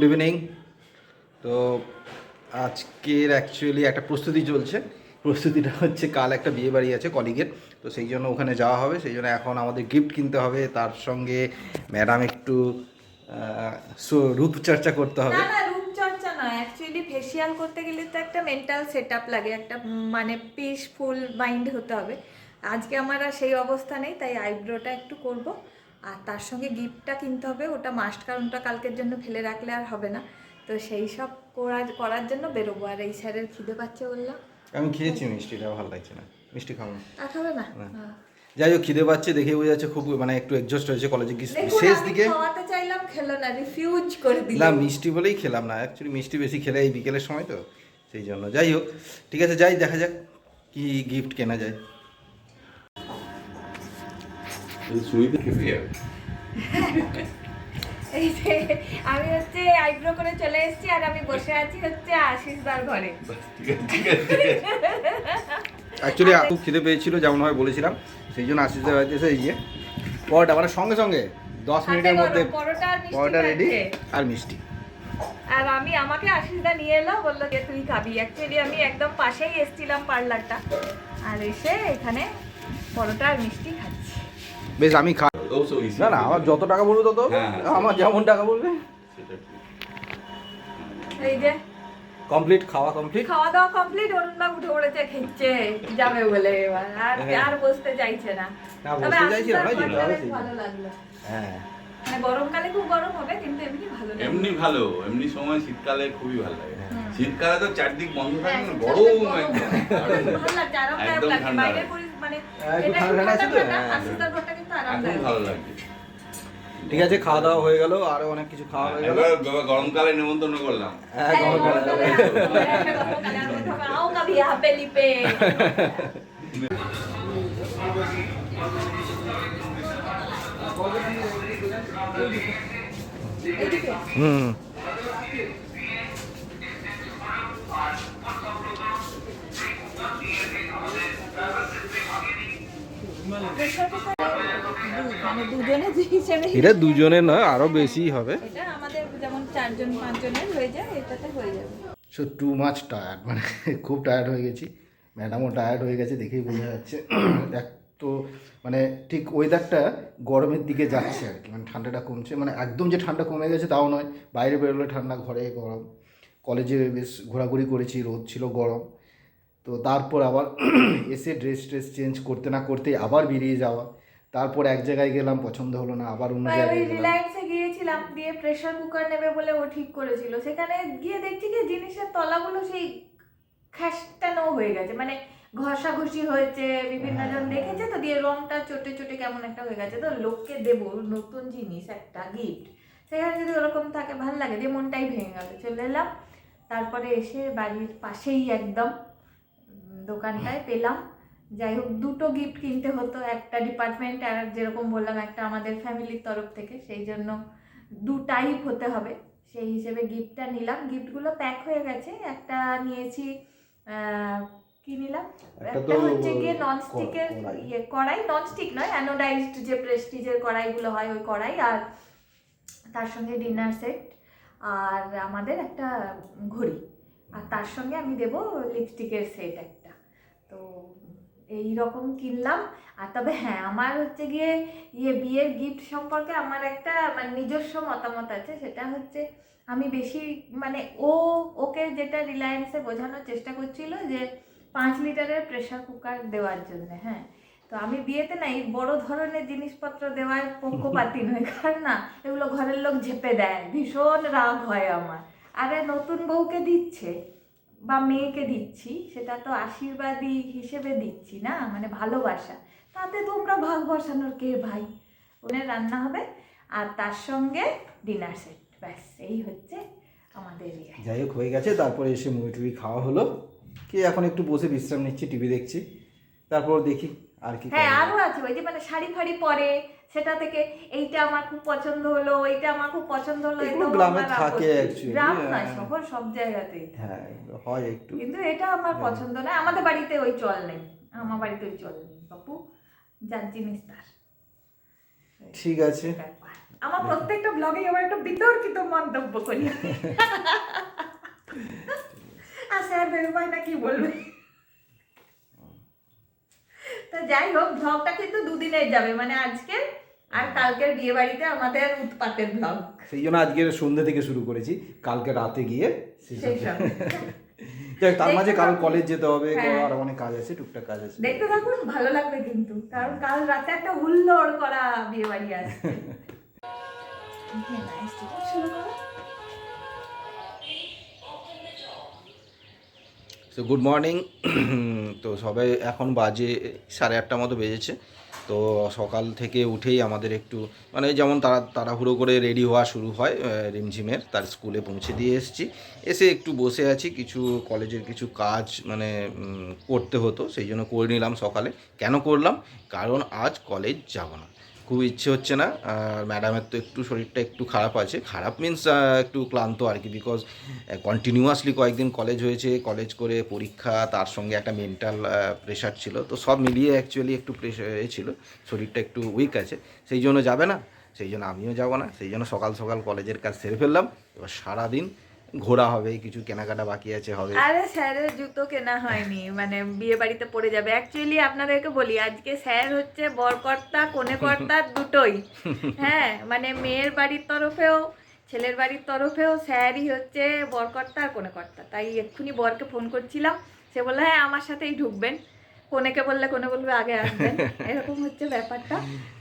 Good evening. তো আজকের actually একটা প্রস্তুতি চলছে। প্রস্তুতিটা হচ্ছে কাল একটা বিয়ে বাড়ি আছে কলিগের, তো সেই জন্য ওখানে যাওয়া হবে। সেই জন্য এখন আমাদের গিফট কিনতে হবে, তার সঙ্গে ম্যাডাম একটু রূপচর্চা করতে হবে। না না, রূপচর্চা নয়, অ্যাকচুয়ালি ফেসিয়াল করতে গেলে তো একটা মেন্টাল সেটআপ লাগে, একটা মানে পিসফুল মাইন্ড হতে হবে। আজকে আমার আর সেই অবস্থা নেই, তাই আইব্রোটা একটু করব, আর তার সঙ্গে গিফটটা কিনতে হবে, ওটা মাস্ট, কারণ ওটা কালকের জন্য ফেলে রাখলে আর হবে না। তো সেই সব করার জন্য বেরোবো। আর এই স্যারের খিদে পাচ্ছে বললাম। আমি খেয়েছি মিষ্টিটা, ভালো লাগছে না, মিষ্টি খাবো না। আর খাবে না? যাই হোক, খিদে পাচ্ছে দেখে বোঝা যাচ্ছে, খুব মানে একটু এক্সস্ট হয়েছে কলেজে গিয়ে দেখুন, শেষ আমি দিকে। খাওয়াতে চাইলাম, খেলো না, রিফিউজ করে দিল। না, মিষ্টি বলেই খেলাম না, অ্যাকচুয়ালি মিষ্টি বেশি খেলে এই বিকেলের সময় তো সেই জন্য। যাই হোক, ঠিক আছে, যাই দেখা যাক কি গিফট কেনা যায়। এই যে আমি হচ্ছে আইব্রো করে চলে এসেছি, আর আমি বসে আছি হচ্ছে আশিসদার ঘরে। অ্যাকচুয়ালি খুব খিদে পেয়েছিল, যেমনভাবে বলেছিলাম, সেই জন্য আশিসদার বাড়িতে এসে এই যে পরোটা, মানে সঙ্গে সঙ্গে 10 মিনিটের মধ্যে পরোটা রেডি আর মিষ্টি। আর আমাকে আশিসদা নিয়ে এলো, বললো যে তুই খাবি। অ্যাকচুয়ালি আমি একদম পাশেই এসেছিলাম পার্লারটা, আর এসে এখানে পরোটা আর মিষ্টি খাচ্ছি। বেশ, আমি খা না না, আমার যত টাকা বলবে তত, আমার যেমন টাকা বলবে। এই যে কমপ্লিট খাওয়া কমপ্লিট, খাওয়া দাওয়া কমপ্লিট, অরুণদা উঠে পড়েছে, খেচ্ছে যাবে বলে, এবার আর বসতে চাইছে না। তবে ভালো লাগলো। হ্যাঁ, মানে গরমকালে খুব গরম হবে, কিন্তু এমনি ভালো লাগে। এমনি ভালো, এমনি সময় শীতকালে খুবই ভালো লাগে। শীতকালে তো চারদিক বন্ধ থাকে না, গরম একদম, ভালো লাগছে, আরামদায়ক একদম লাগছে। ঠান্ডা বাইরের মানে এটা ঠান্ডা ছিল না, আশিসদার ঘরটা কিন্তু এখন আরামদায়ক। ভালো লাগছে। ঠিক আছে, খাওয়া দাওয়া হয়ে গেল, আরো অনেক কিছু খাওয়া হয়ে গেল। এবার গরমকালে নেমন্তন্ন করলাম। হ্যাঁ, গরমকালে आओ कभी यहाँ पे लिपे। হুম, মানে দুজনে হিসেবে, এটা দুজনে নয়, আরো বেশি হবে। এটা আমাদের যেমন 4-5 জনের হয়ে যায়, এটাতে হয়ে যাবে। সো টু মাচ টায়ার্ড, মানে খুব টায়ার্ড হয়ে গেছি। ম্যাডামও টায়ার্ড হয়ে গেছে, দেখেই বোঝা যাচ্ছে। এক তো মানে ঠিক ওয়েদারটা গরমের দিকে যাচ্ছে আর কি, মানে ঠান্ডাটা কমছে, মানে একদম যে ঠান্ডা কমে গেছে তাও নয়। বাইরে বেরোলে ঠান্ডা, ঘরে গরম। কলেজে বেশ ঘোরাঘুরি করেছি, রোদ ছিল, গরম। তো তারপর আবার এসে ড্রেস চেঞ্জ করতে না করতেই আবার বেরিয়ে যাওয়া। তারপর এক জায়গায় গেলাম, পছন্দ হলো না, আবার অন্য জায়গায় গেলাম। রিলায়েন্সে গিয়েছিলাম, দিয়ে প্রেসার কুকার নেবে বলে ও ঠিক করেছিল, সেখানে গিয়ে দেখছি কি জিনিসের তলাগুলো সেই খ্যাসটানো হয়ে গেছে, মানে ঘষাঘষি হয়েছে, বিভিন্ন জন দেখেছে তো, দিয়ে রংটা চটে চটে কেমন একটা হয়ে গেছে। তো লোককে দেবো নতুন জিনিস, একটা গিফট, সেখানে যদি ওরকম থাকে ভালো লাগে, দিয়ে মনটাই ভেঙে গেল। চলে এলাম, তারপরে এসে বাড়ির পাশেই একদম দোকানটায় পেলাম। যাই হোক, দুটো গিফট কিনতে হতো, একটা ডিপার্টমেন্ট আর যেরকম বললাম একটা আমাদের ফ্যামিলির তরফ থেকে, সেই জন্য দু টাইপ হতে হবে, সেই হিসেবে গিফটটা নিলাম। গিফটগুলো প্যাক হয়ে গেছে। একটা নিয়েছি কি নিলাম, একটা হচ্ছে গিয়ে ননস্টিকের কড়াই, ননস্টিক নয়, অ্যানোডাইজড যে প্রেস্টিজের কড়াইগুলো হয় ওই কড়াই, আর তার সঙ্গে ডিনার সেট, আর আমাদের একটা ঘড়ি, আর তার সঙ্গে আমি দেবো লিপস্টিকের সেট একটা। তো এই রকম কিনলাম। আর তবে হ্যাঁ, আমার হচ্ছে গিয়ে বিয়ের গিফট সম্পর্কে আমার একটা মানে নিজস্ব মতামত আছে। সেটা হচ্ছে আমি বেশি মানে ওকে যেটা রিলায়েন্সে বোঝানোর চেষ্টা করছিল যে 5 লিটারের প্রেসার কুকার দেওয়ার জন্য, হ্যাঁ, তো আমি বিয়েতে না এই বড় ধরনের জিনিসপত্র দেওয়ার পক্ষপাতী নয়, কারণ না এগুলো ঘরের লোক ঝেপে দেয়, ভীষণ রাগ হয় আমার। আরে নতুন বউকে দিচ্ছে বা মেয়েকে দিচ্ছি, সেটা তো আশীর্বাদী হিসেবে দিচ্ছি না, মানে ভালোবাসা, তাতে তোমরা ভাগ বসানোর কে ভাই। ওনের রান্না হবে আর তার সঙ্গে ডিনার সেট, ব্যাস এই হচ্ছে আমাদের ইয়ে। যাই হোক, হয়ে গেছে। তারপরে এসে মুভি টুভি খাওয়া হলো, কি এখন একটু বসে বিশ্রাম নিচ্ছি, টিভি দেখছি। তারপর দেখি আর কি। হ্যাঁ, আরও আছে ওই যে মানে শাড়ি ফাড়ি পরে, সেটা থেকে এইটা আমার খুব পছন্দ হলো, এইটা আমার খুব পছন্দ হলো। এগুলো গ্রামে থাকে অ্যাকচুয়ালি, গ্রাম না শহর, সব জায়গাতেই হ্যাঁ হয় একটু, কিন্তু এটা আমার পছন্দ না। আমাদের বাড়িতে ওই চল নেই, আমার বাড়িতে ওই চল নেই বাপু, যার জিনিস তার। ঠিক আছে। আমার প্রত্যেকটা ব্লগে আবার একটা বিতর্কিত মন্তব্য করি আর স্যার বেরোবাই না কি বলবে। তো যাই হোক, ব্লগটা কিন্তু দুদিনের যাবে, মানে আজকে আর কালকের বিয়ে বাড়িতে আমাদের উৎপাতের ব্লগ। সেই জন্য আজকের সন্ধ্যে থেকে শুরু করেছি, কালকে রাতে গিয়ে সেই সব যাই, তার মাঝে দেখতে কারণ থাকুন। কলেজ যেতে হবে, হ্যাঁ। আর অনেক কাজ আছে, টুকটাক কাজ আছে। দেখতে থাকুন, ভালো লাগবে কিন্তু, কারণ কাল রাতে একটা হুল্লোড় করা বিয়ে বাড়ি আছে। শুরু করো। তো গুড মর্নিং। তো সবাই এখন বাজে 8:30 মতো বেজেছে। তো সকাল থেকে উঠেই আমাদের একটু মানে যেমন তাড়াহুড়ো করে রেডি হওয়া শুরু হয় রিমঝিমের, তার স্কুলে পৌঁছে দিয়ে এসেছি। এসে একটু বসে আছি, কিছু কলেজের কিছু কাজ মানে করতে হতো, সেই জন্য করে নিলাম সকালে। কেন করলাম? কারণ আজ কলেজ যাব না, খুব ইচ্ছে হচ্ছে না। আর ম্যাডামের তো একটু শরীরটা একটু খারাপ আছে, খারাপ মিনস একটু ক্লান্ত আর কি, বিকজ কন্টিনিউয়াসলি কয়েকদিন কলেজ হয়েছে, কলেজ করে পরীক্ষা, তার সঙ্গে একটা মেন্টাল প্রেশার ছিল, তো সব মিলিয়ে অ্যাকচুয়ালি একটু প্রেশার ছিল, শরীরটা একটু উইক আছে, সেই জন্য যাবে না, সেই জন্য আমিও যাব না। সেই জন্য সকাল সকাল কলেজের কাজ সেরে ফেললাম। এবার সারাদিন ঘোরা হবে, কিছু কেনাকাটা বাকি আছে হবে। আরে স্যারের জুতো কেনা হয়নি, মানে বিয়ে বাড়িতে পড়ে যাবে। অ্যাকচুয়ালি আপনাদেরকে বলি, আজকে স্যার হচ্ছে বরকর্তা কনেকর্তা দুটোই। হ্যাঁ, মানে মেয়ের বাড়ির তরফেও ছেলের বাড়ির তরফেও স্যারই হচ্ছে বরকর্তা আর কনেকর্তা। তাই এক্ষুনি বরকে ফোন করছিলাম, সে বললো হ্যাঁ আমার সাথেই ঢুকবেন, কনেকে বললে কনে বলবে আগে আসবেন, এরকম হচ্ছে ব্যাপারটা।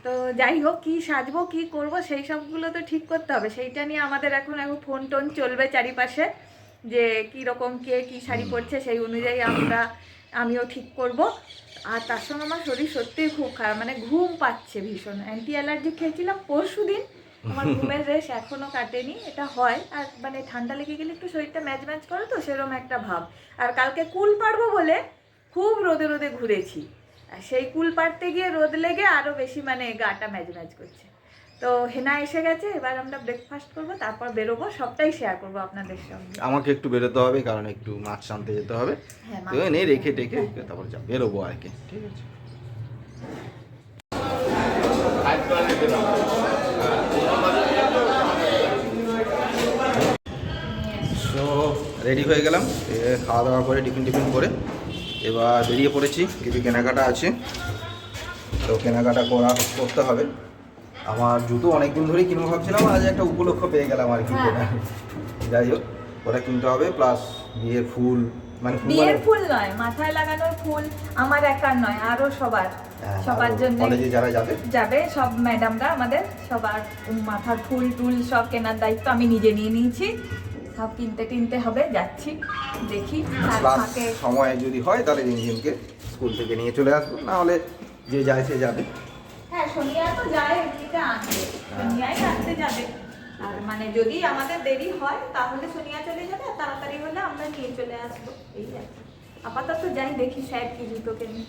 তো যাই হোক, কি সাজবো কি করব সেই সবগুলো তো ঠিক করতে হবে, সেইটা নিয়ে আমাদের এখন ফোন টোন চলবে চারিপাশে, যে কি রকম কে কি শাড়ি পরছে, সেই অনুযায়ী আমিও ঠিক করব। আর তার সঙ্গে আমার শরীর সত্যিই খুব খারাপ, মানে ঘুম পাচ্ছে ভীষণ। অ্যান্টি অ্যালার্জি খেয়েছিলাম পরশুদিন, আমার ঘুমের রেশ এখনো কাটেনি। এটা হয়, আর মানে ঠান্ডা লেগে গেলে একটু শরীরটা ম্যাচ ম্যাচ করে, তো সেরকম একটা ভাব। আর কালকে কুল পারবো বলে খুব রোদে রোদে ঘুরেছি, আর সেই কুল পাড়তে গিয়ে রোদ লেগে আরও বেশি মানে গাটা ম্যাচ ম্যাচ করছে। তো হেনা এসে গেছে, এবার আমরা ব্রেকফাস্ট করবো, তারপর বেরোবো, সবটাই শেয়ার করবো আপনাদের সঙ্গে। আমাকে একটু বেরোতে হবে, কারণ একটু মাছ আনতে যেতে হবে। হ্যাঁ, তো নেই রেখে টেকে তারপর বেরোবো আর কি, ঠিক আছে। সো রেডি হয়ে গেলাম, খাওয়া দাওয়া করে টিফিন করে এবার বেরিয়ে পড়েছি। কিছু কেনাকাটা আছে, তো কেনাকাটা করতে হবে। আমার জুতো অনেকদিন ধরেই কিনবো ভাবছিলাম, আজ একটা উপলক্ষ পেয়ে গেলাম আর কি। যাই হোক, ওটা কিনতে হবে, প্লাস বিয়ের ফুল, মানে বিয়ের ফুল নয়, মাথায় লাগানোর ফুল আমার একার নয়, আরো সবার জন্য কলেজে যারা যাবে সব ম্যাডামরা আমাদের সবার মাথার ফুল টুল সব কেনার দায়িত্ব আমি নিজে নিয়ে নিয়েছি। সব কিনতে হবে, যাচ্ছি, দেখি আর ফাঁকে সময় যদি হয় তাহলে রিমঝিমকে স্কুল থেকে নিয়ে চলে আসবো, না হলে যে যায় সে যাবে। হ্যাঁ, সোনিয়া তো যায় এমনিতে আনতে, সোনিয়াই আনতে যাবে। আর মানে যদি আমাদের দেরি হয় তাহলে সোনিয়া চলে যাবে, আর তাড়াতাড়ি হলে আমরা নিয়ে চলে আসবো, এই আর কি। আপাতত যাই, দেখি স্যার কি জুতো কেনে।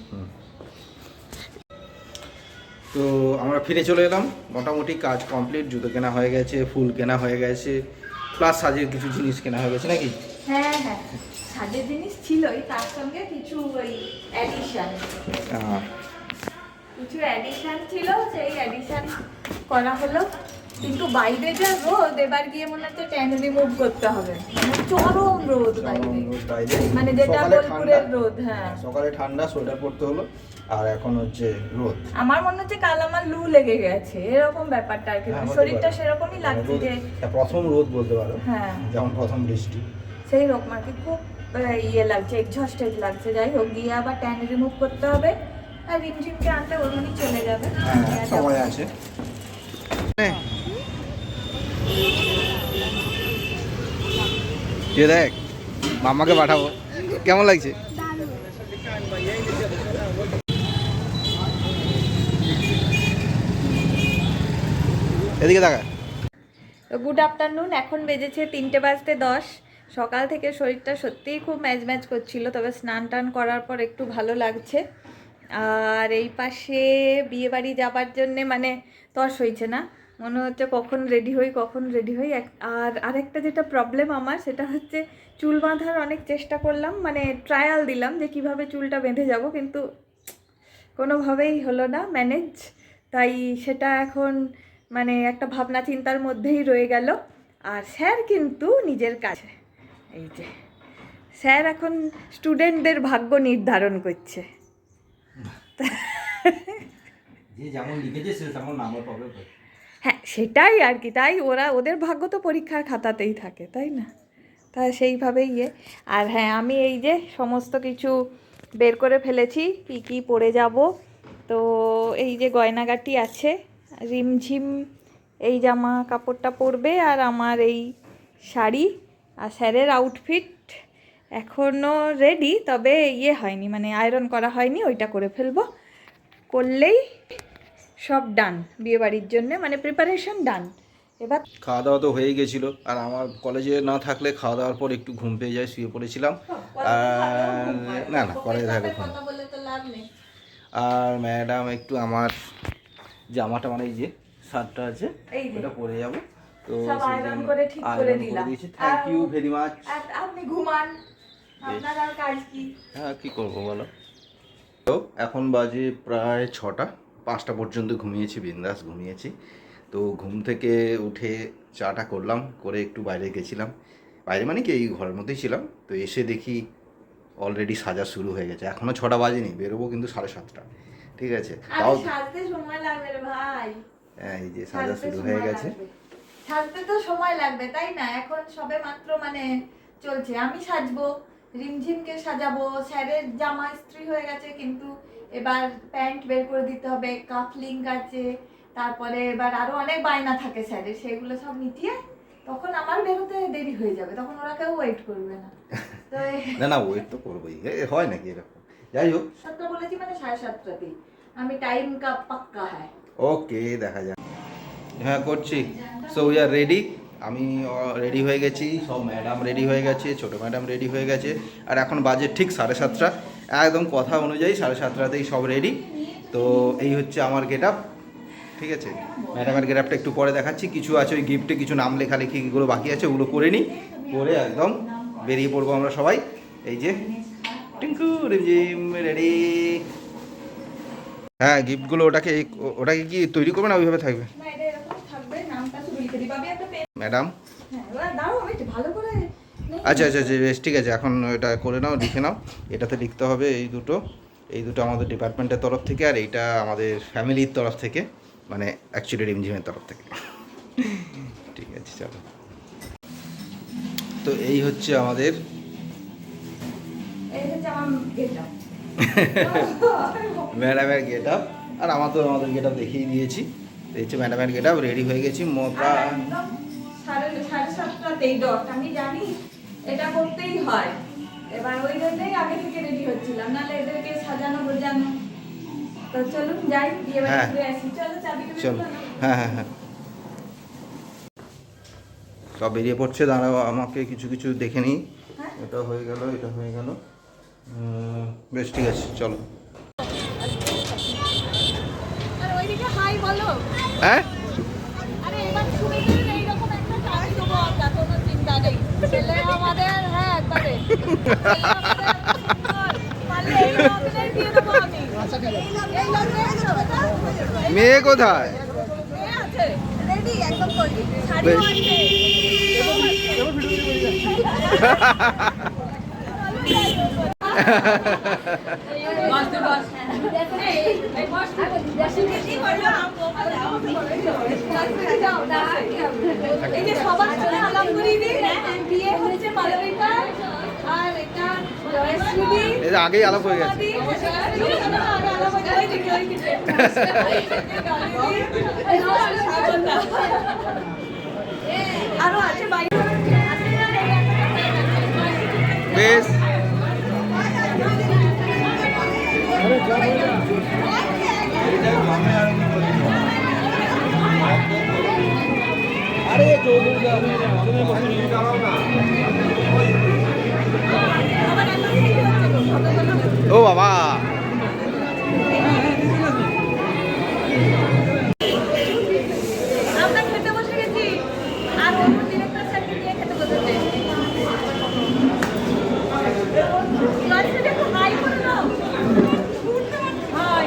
তো আমরা ফিরে চলে এলাম, মোটামুটি কাজ কমপ্লিট, জুতো কেনা হয়ে গেছে, ফুল কেনা হয়ে গেছে, প্লাস সাজের কিছু জিনিস কেনা হয়ে গেছে নাকি? হ্যাঁ হ্যাঁ, সাজের জিনিস ছিলই, তার সঙ্গে কিছু ওই অ্যাডিশন ছিল, সেই অ্যাডিশন করা হলো। কিন্তু বাইরে যা রোদ, এবার গিয়ে মনে হচ্ছে ট্যান রিমুভ করতে হবে, মানে চরম রোদ বাইরে, মানে যেটা বোলপুরের রোদ। হ্যাঁ, সকালে ঠান্ডা, সোয়েটার পরতে হলো, আর এখন হচ্ছে রোদ। আমার মনে হচ্ছে কাল আমার লু লেগে গেছে, এরকম ব্যাপারটা আর কি, শরীরটা সেরকমই লাগছে যে প্রথম রোদ বলতে পারো, হ্যাঁ যেমন প্রথম বৃষ্টি, সেই রকম আর কি, খুব ইয়ে লাগছে, এক্সস্টেড লাগছে। যাই হোক, গিয়ে আবার ট্যান রিমুভ করতে হবে, আর রিমঝিমকে আনতে ওখানেই চলে যাবে। হ্যাঁ সময় আছে। দেখ মামাকে পাঠাবো, কেমন লাগছে? এদিকে দেখা। তো গুড আফটারনুন, এখন বেজেছে 3:10। সকাল থেকে শরীরটা সত্যিই খুব ম্যাচ ম্যাচ করছিল, তবে স্নান টান করার পর একটু ভালো লাগছে। আর এই পাশে বিয়েবাড়ি যাবার জন্যে মানে তর্স হয়েছে না, মনে হচ্ছে কখন রেডি হই। আর আরেকটা যেটা প্রবলেম আমার, সেটা হচ্ছে চুল বাঁধার অনেক চেষ্টা করলাম, মানে ট্রায়াল দিলাম যে কিভাবে চুলটা বেঁধে যাব, কিন্তু কোনোভাবেই হলো না ম্যানেজ। তাই সেটা এখন মানে একটা ভাবনা চিন্তার মধ্যেই রয়ে গেল। আর স্যার কিন্তু নিজের কাছে, এই যে স্যার এখন স্টুডেন্টদের ভাগ্য নির্ধারণ করছে। যে যেমন লিখেছে সে তেমন নাম্বার পাবে। হ্যাঁ সেটাই আর কি, তাই ওদের ভাগ্য তো পরীক্ষার খাতাতেই থাকে, তাই না? তা সেইভাবেই আর হ্যাঁ, আমি এই যে সমস্ত কিছু বের করে ফেলেছি, কি কি পরে যাব। তো এই যে গয়নাগাটি আছে, রিমঝিম এই জামা কাপড়টা পরবে, আর আমার এই শাড়ি, আর স্যারের আউটফিট এখনও রেডি, তবে হয়নি, মানে আয়রন করা হয়নি, ওইটা করে ফেলবো, করলেই সব ডান বিয়েবাড়ির জন্য, মানে প্রিপারেশন ডান। এবার খাওয়া দাওয়া তো হয়ে গেছিলো, আর আমার কলেজে না থাকলে খাওয়া দাওয়ার পর একটু ঘুম পেয়ে যায়, শুয়ে পড়েছিলাম। আর না কলেজে থাকলে ঘুম। আর ম্যাডাম একটু আমার জামাটা, মানে এই যে শার্টটা আছে ওটা পরে যাবো, তো সব আয়রন করে ঠিক করে দিলাম। Thank you very much. আপনি ঘুমান, আপনার আর কাজ কি? হ্যাঁ কী করবো বলো। তো এখন বাজে প্রায় 6টা, 5টা পর্যন্ত ঘুমিয়েছি, বিন্দাস ঘুমিয়েছি। তো ঘুম থেকে উঠে চাটা করলাম, করে একটু বাইরে গেছিলাম, বাইরে মানে কি এই ঘরের মধ্যেই ছিলাম। তো এসে দেখি অলরেডি সাজা শুরু হয়ে গেছে, এখনও 6টা বাজেনি, বেরোবো কিন্তু 7:30। ঠিক আছে, তাও সাজতে সময় লাগবে রে ভাই। এই যে সাজা শুরু হয়ে গেছে। সাজতে তো সময় লাগবে, তাই না? এখন সবে মাত্র মানে চলছে। আমি সাজবো, রিমঝিমকে সাজাবো, স্যারের জামা ইস্ত্রি হয়ে গেছে, কিন্তু এবার প্যান্ট বের করে দিতে হবে, কাফলিং আছে, তারপরে এবার আরো অনেক বায়না থাকে স্যারের, সেগুলো সব মিটিয়ে তখন আমার বেরোতে দেরি হয়ে যাবে, তখন ওরা কেউ ওয়েট করবে না। তো না ওয়েট তো করবোই, হয় নাকি এরকম? যাই হোক, 7টা বলেছি মানে 7:30, আমি টাইম কা পাক্কা হ্যাঁ। ওকে দেখা যাক। হ্যাঁ করছি। সো উই আর রেডি, আমি রেডি হয়ে গেছি, সব ম্যাডাম রেডি হয়ে গেছে, ছোটো ম্যাডাম রেডি হয়ে গেছে, আর এখন বাজে ঠিক 7:30, একদম কথা অনুযায়ী 7:30তেই সব রেডি। তো এই হচ্ছে আমার গেট আপ, ঠিক আছে। ম্যাডামের গেট আপটা একটু পরে দেখাচ্ছি, কিছু আছে ওই গিফটে কিছু নাম লেখালেখিগুলো বাকি আছে, ওগুলো করে নিই, করে একদম বেরিয়ে পড়বো আমরা সবাই। এই যে টিঙ্কু রিমঝিম রেডি। হ্যাঁ গিফটগুলো ওটাকে কি তৈরি করবে না ওইভাবে থাকবে? ম্যাডাম আচ্ছা বেশ ঠিক আছে, এখন এটা করে নাও, লিখে নাও। এটাতে লিখতে হবে এই দুটো আমাদের ডিপার্টমেন্টের তরফ থেকে, আর এইটা আমাদের ফ্যামিলির তরফ থেকে, মানে অ্যাকচুয়ালি রিমঝিমের তরফ থেকে। ঠিক আছে চলো। তো এই হচ্ছে আমাদের ম্যাডামের গেট আপ, আর আমাদের গেট আপ দেখিয়ে দিয়েছি। এই হচ্ছে ম্যাডামের গেট আপ, রেডি হয়ে গেছি মোটা। 7:30তেই ডট, আমি জানি এটা করতেই হয়, এবার ওই জন্যই আগে থেকে রেডি হচ্ছিলাম, নাহলে এদেরকে সাজানো বোঝানো। তো চলুন যাই, বিয়ে বাড়ি ঘুরে আসি। চলো চাবিটা বের করো। হ্যাঁ সব বেরিয়ে পড়ছে, দাঁড়াও আমাকে কিছু দেখে নিই। এটা হয়ে গেল, এটা হয়ে গেল, বেশ ঠিক আছে চলো। আর ওইদিকে হাই বলো। হ্যাঁ আরে এবার শুনে গেলেন এইরকম একটা চাবি দেবো, আমরা কোনো চিন্তা নেই, ছেলে আমাদের হ্যাঁ একবারে মেয়ে কোথায়? রেডি একদম করবি এই যে সবার জন্য আলাপ করিয়ে দিই, বিয়ে হয়েছে মালবিকা, আর এটা জয়শ্রী, এটা আগেই আলাপ হয়ে গেছে। আরো আছে বাইরে বেশ ও বাবা, আমরা খেতে বসে গেছি, আর অন্য ডিরেক্টর স্যারকে নিয়ে খেতে বসেছে। জয়শ্রী দেখো হাই করে দাও, হাই।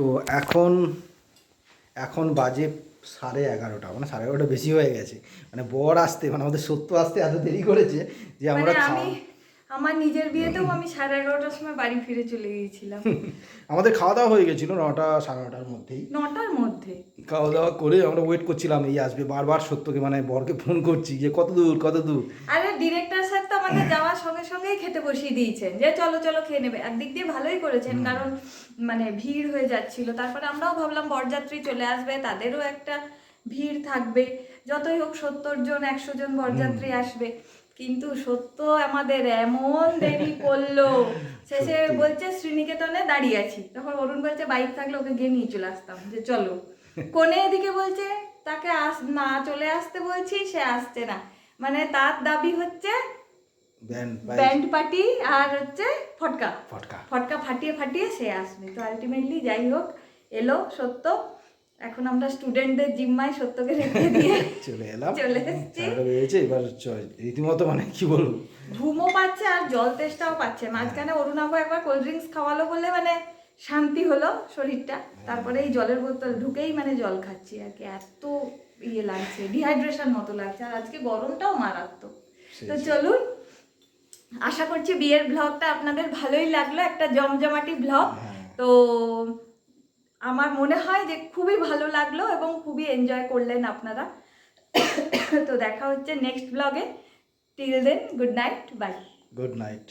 তো এখন এখন বাজে 11:30, মানে 11:30 বেশি হয়ে গেছে। মানে বর আসতে, মানে আমাদের সত্য আসতে এত দেরি করেছে যে আমরা মানে আমি আমার নিজের বিয়েতেও আমি 11:30টার সময় বাড়ি ফিরে চলে গিয়েছিলাম। আমাদের খাওয়া দাওয়া হয়ে গেছিলো 9টা 9:30টার মধ্যেই। 9টার মধ্যে খাওয়া দাওয়া করে আমরা ওয়েট করছিলাম এই আসবে, বারবার সত্যকে মানে বরকে ফোন করছি যে কত দূর। আরে ডিরেক্টর স্যার তো আমাদের যাওয়ার সঙ্গে সঙ্গেই খেতে বসিয়ে দিয়েছেন যে চলো চলো খেয়ে নেবে। একদিক দিয়ে ভালোই করেছেন, কারণ মানে ভিড় হয়ে যাচ্ছিল। তারপরে আমরাও ভাবলাম বরযাত্রী চলে আসবে, তাদেরও একটা ভিড় থাকবে, যতই হোক 70 জন 100 জন বরযাত্রী আসবে। কিন্তু সত্য আমাদের এমন দেরি করলো, শেষে সত্যি। বলছে শ্রীনিকেতনে দাঁড়িয়ে আছি। তখন অরুণ বলছে বাইক থাকলে ওকে গিয়ে নিয়ে চলে আসতাম, যে চলো। কোনে এদিকে বলছে তাকে না চলে আসতে বলছি, সে আসছে না। মানে তার দাবি হচ্ছে ব্যান্ড পার্টি আর হচ্ছে ফটকা ফটকা ফাটিয়ে ফাটিয়ে সে আসবে। তো আলটিমেটলি যাই হোক এলো সত্য। এখন আমরা স্টুডেন্টদের জিম্মায় সত্যকে রেখে দিয়ে চলে এলাম, চলে এসেছি। হয়েছে এবার রীতিমতো মানে কি বলবো, ঘুমও পাচ্ছে আর জল তেষ্টাও পাচ্ছে। মাঝখানে অরুণাবু একবার কোল্ড ড্রিঙ্কস খাওয়ালো বলে মানে শান্তি হলো শরীরটা। তারপরে এই জলের বোতল ঢুকেই মানে জল খাচ্ছি আর কি। এত ইয়ে লাগছে, ডিহাইড্রেশন মতো লাগছে, আর আজকে গরমটাও মারাত্মক। তো চলুন, আশা করছি বিয়ের ব্লগটা আপনাদের ভালোই লাগলো, একটা জমজমাটি ব্লগ। তো আমার মনে হয় যে খুবই ভালো লাগলো এবং খুবই এনজয় করলেন আপনারা। তো দেখা হচ্ছে next blog. Till then, good night, bye. Good night.